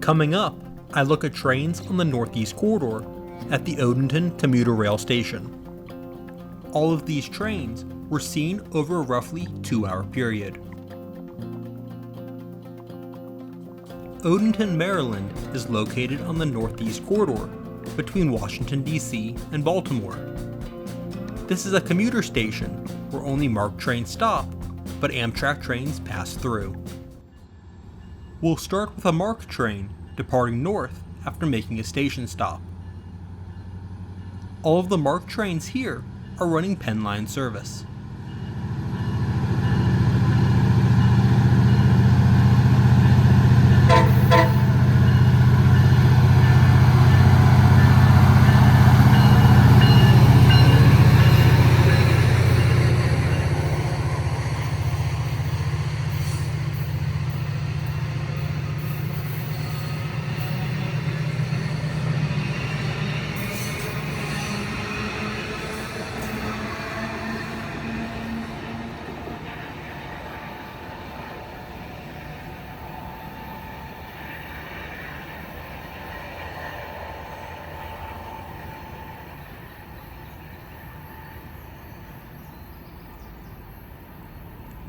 Coming up, I look at trains on the Northeast Corridor at the Odenton commuter rail station. All of these trains were seen over a roughly 2-hour period. Odenton, Maryland is located on the Northeast Corridor between Washington DC and Baltimore. This is a commuter station where only MARC trains stop, but Amtrak trains pass through. We'll start with a MARC train departing north after making a station stop. All of the MARC trains here are running Penn Line service.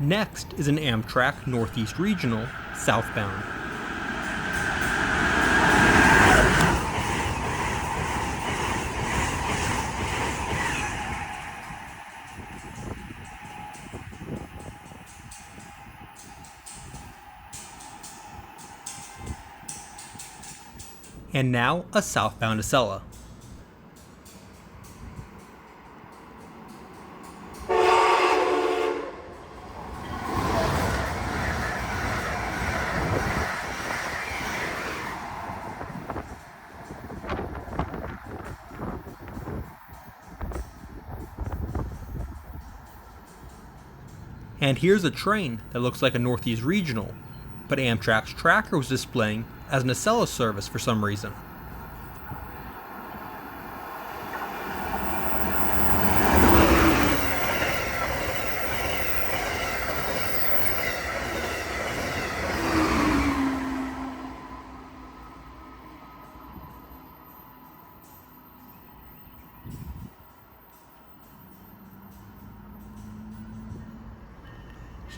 Next is an Amtrak Northeast Regional southbound. And now a southbound Acela. And here's a train that looks like a Northeast Regional, but Amtrak's tracker was displaying as an Acela service for some reason.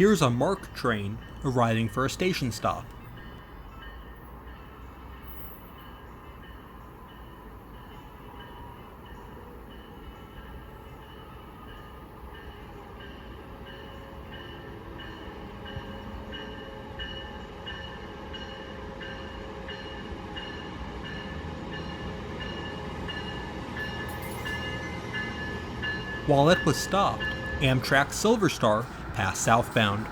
Here's a MARC train arriving for a station stop. While it was stopped, Amtrak Silver Star passed southbound.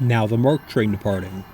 Now the MARC train departing.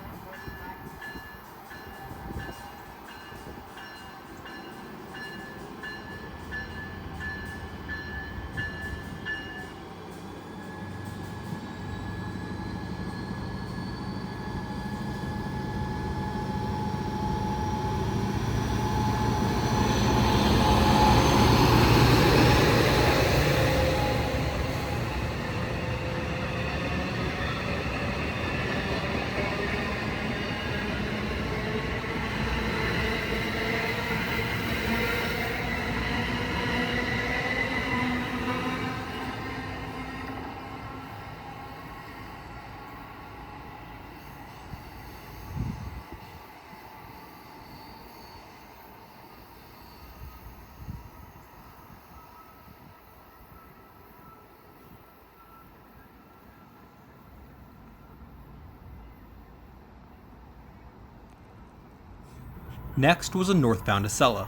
Next was a northbound Acela.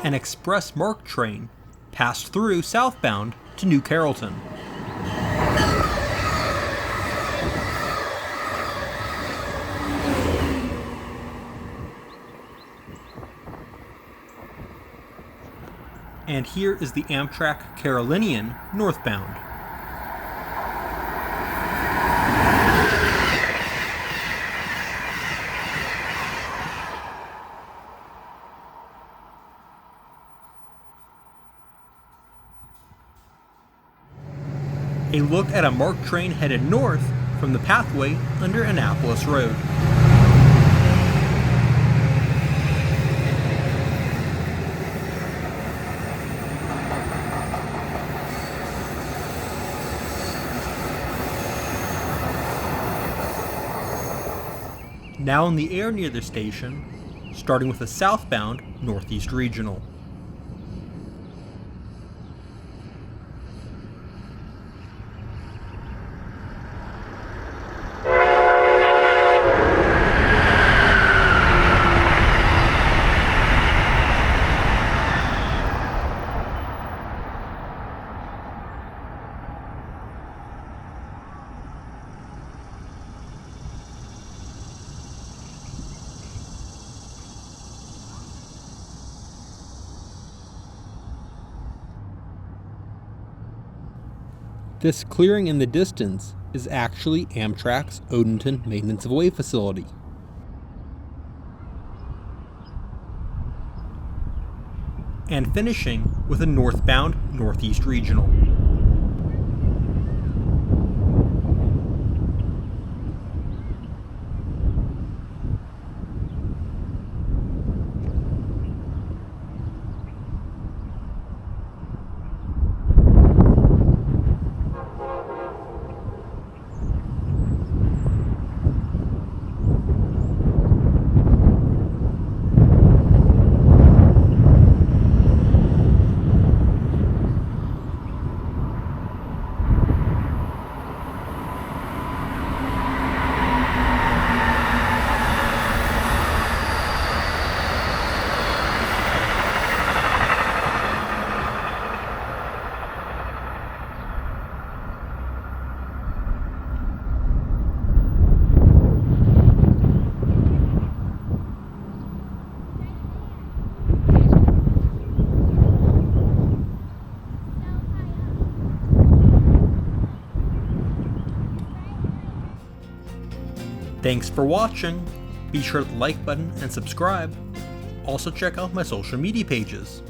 An express MARC train passed through southbound to New Carrollton. And here is the Amtrak Carolinian northbound. A look at a MARC train headed north from the pathway under Annapolis Road. Now in the air near the station, starting with a southbound Northeast Regional. This clearing in the distance is actually Amtrak's Odenton Maintenance of Way facility. And finishing with a northbound Northeast Regional. Thanks for watching. Be sure to like button and subscribe. Also check out my social media pages.